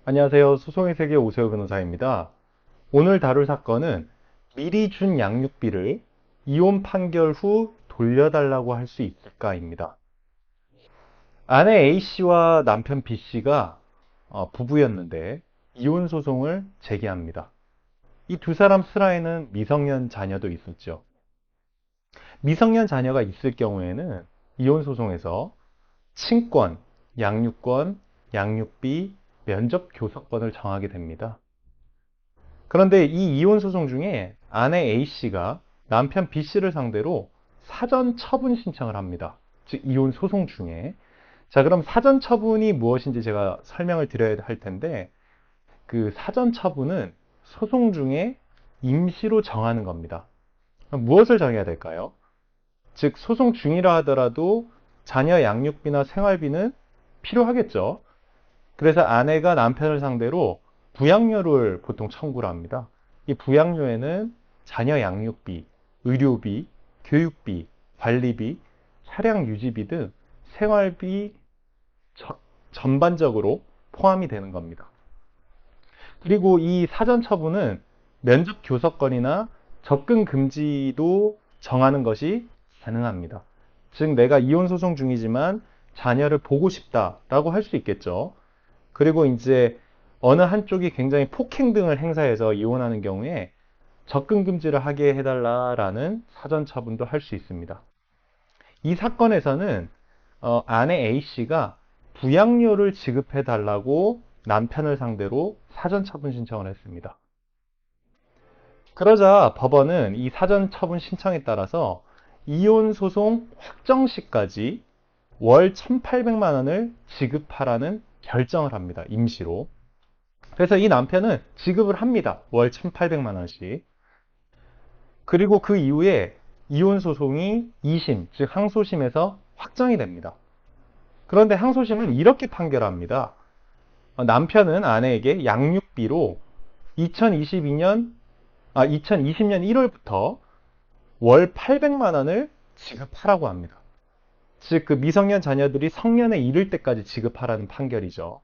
안녕하세요. 소송의 세계 오세호 변호사입니다. 오늘 다룰 사건은 미리 준 양육비를 이혼 판결 후 돌려달라고 할 수 있을까입니다. 아내 A씨와 남편 B씨가 부부였는데 이혼 소송을 제기합니다. 이 두 사람 슬하에는 미성년 자녀도 있었죠. 미성년 자녀가 있을 경우에는 이혼 소송에서 친권, 양육권, 양육비, 면접 교섭권을 정하게 됩니다. 그런데 이 이혼 소송 중에 아내 A씨가 남편 B씨를 상대로 사전 처분 신청을 합니다. 즉 이혼 소송 중에. 자, 그럼 사전 처분이 무엇인지 제가 설명을 드려야 할 텐데, 그 사전 처분은 소송 중에 임시로 정하는 겁니다. 무엇을 정해야 될까요? 즉 소송 중이라 하더라도 자녀 양육비나 생활비는 필요하겠죠. 그래서 아내가 남편을 상대로 부양료를 보통 청구를 합니다. 이 부양료에는 자녀 양육비, 의료비, 교육비, 관리비, 차량 유지비 등 생활비 전반적으로 포함이 되는 겁니다. 그리고 이 사전 처분은 면접 교섭권이나 접근 금지도 정하는 것이 가능합니다. 즉 내가 이혼 소송 중이지만 자녀를 보고 싶다라고 할 수 있겠죠. 그리고 이제 어느 한쪽이 굉장히 폭행 등을 행사해서 이혼하는 경우에 접근 금지를 하게 해달라라는 사전 처분도 할 수 있습니다. 이 사건에서는 아내 A씨가 부양료를 지급해 달라고 남편을 상대로 사전 처분 신청을 했습니다. 그러자 법원은 이 사전 처분 신청에 따라서 이혼 소송 확정 시까지 월 1,800만 원을 지급하라는 결정을 합니다. 임시로. 그래서 이 남편은 지급을 합니다. 월 1,800만 원씩. 그리고 그 이후에 이혼 소송이 2심, 즉 항소심에서 확정이 됩니다. 그런데 항소심은 이렇게 판결합니다. 남편은 아내에게 양육비로 2020년 1월부터 월 800만 원을 지급하라고 합니다. 즉, 그 미성년 자녀들이 성년에 이를 때까지 지급하라는 판결이죠.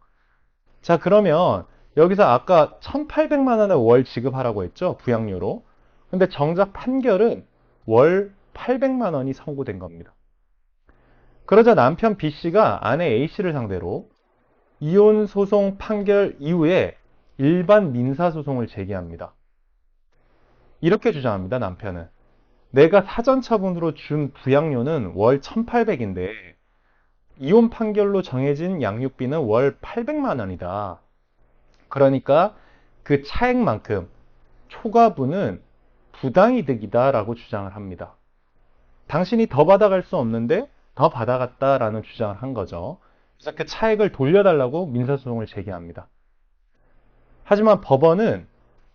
자, 그러면 여기서 아까 1,800만 원을 월 지급하라고 했죠? 부양료로. 근데 정작 판결은 월 800만 원이 선고된 겁니다. 그러자 남편 B씨가 아내 A씨를 상대로 이혼 소송 판결 이후에 일반 민사소송을 제기합니다. 이렇게 주장합니다, 남편은. 내가 사전처분으로 준 부양료는 월 1,800인데 이혼 판결로 정해진 양육비는 월 800만 원이다. 그러니까 그 차액만큼 초과분은 부당이득이다라고 주장을 합니다. 당신이 더 받아갈 수 없는데 더 받아갔다라는 주장을 한 거죠. 그래서 그 차액을 돌려달라고 민사소송을 제기합니다. 하지만 법원은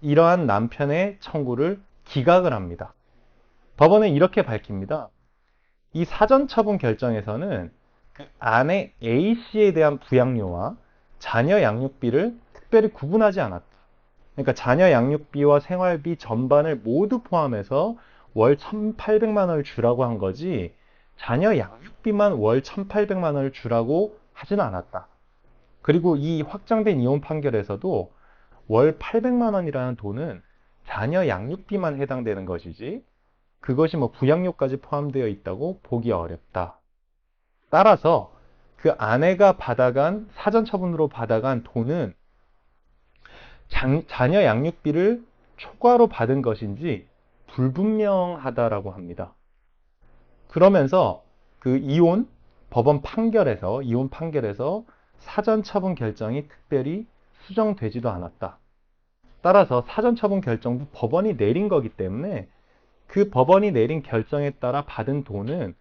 이러한 남편의 청구를 기각을 합니다. 법원은 이렇게 밝힙니다. 이 사전처분 결정에서는 그 아내 A씨에 대한 부양료와 자녀 양육비를 특별히 구분하지 않았다. 그러니까 자녀 양육비와 생활비 전반을 모두 포함해서 월 1,800만 원을 주라고 한 거지 자녀 양육비만 월 1,800만 원을 주라고 하지는 않았다. 그리고 이 확정된 이혼 판결에서도 월 800만 원이라는 돈은 자녀 양육비만 해당되는 것이지 그것이 뭐 부양료까지 포함되어 있다고 보기 어렵다. 따라서 그 아내가 받아간 사전처분으로 받아간 돈은 자녀 양육비를 초과로 받은 것인지 불분명하다라고 합니다. 그러면서 그 이혼 판결에서 사전처분 결정이 특별히 수정되지도 않았다. 따라서 사전처분 결정도 법원이 내린 거기 때문에 그 법원이 내린 결정에 따라 받은 돈은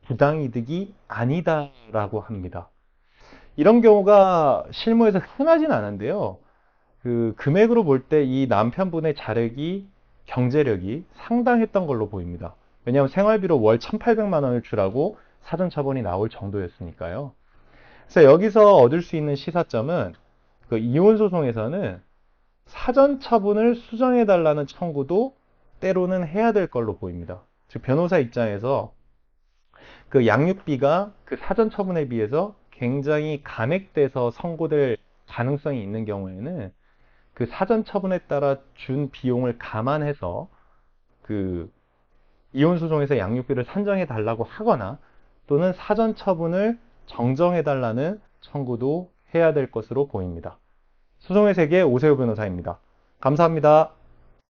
부당이득이 아니다라고 합니다. 이런 경우가 실무에서 흔하진 않은데요. 그 금액으로 볼 때 이 남편분의 자력이 경제력이 상당했던 걸로 보입니다. 왜냐하면 생활비로 월 1,800만 원을 주라고 사전처분이 나올 정도였으니까요. 그래서 여기서 얻을 수 있는 시사점은 그 이혼 소송에서는 사전처분을 수정해달라는 청구도 때로는 해야 될 걸로 보입니다. 즉 변호사 입장에서 그 양육비가 그 사전처분에 비해서 굉장히 감액돼서 선고될 가능성이 있는 경우에는 그 사전 처분에 따라 준 비용을 감안해서 그 이혼 소송에서 양육비를 산정해 달라고 하거나 또는 사전 처분을 정정해 달라는 청구도 해야 될 것으로 보입니다. 소송의 세계 오세훈 변호사입니다. 감사합니다.